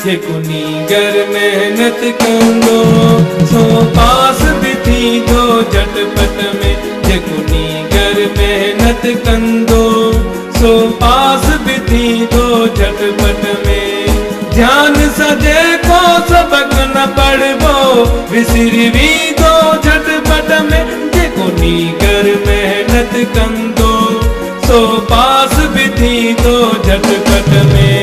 जेकुनी घर मेहनत कंदो सो पास भी थी दो झटपट में। जेकुनी घर मेहनत कंदो सो पास भी थी दो झटपट में। ध्यान सजे को सबक न पढ़बो विसरी भी दो झटपट में। जेकुनी घर मेहनत कंदो सो पास भी थी दो झटपट में।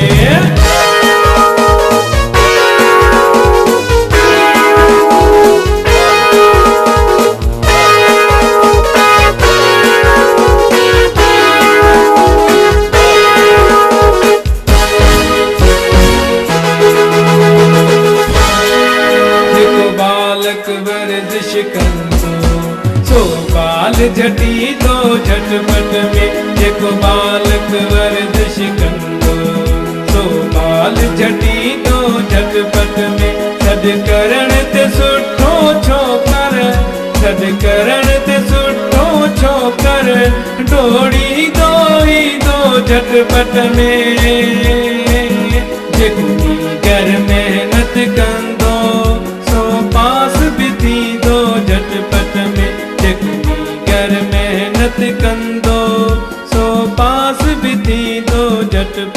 वर्जिश कंदो सो बाल झटी दो झटपट में। जेको बालक वर्जिश कंदो सो बाल झटी दो झटपट में। सद करण ते सुठो छोकर सद करण ते सुठो छोकर डोड़ी दो ही दो झटपट में। जेको घर मेहनत कंदो पास भी थी दो झटपट में। जेकुनी घर मेहनत कंदो सो पास भी थी दो झटपट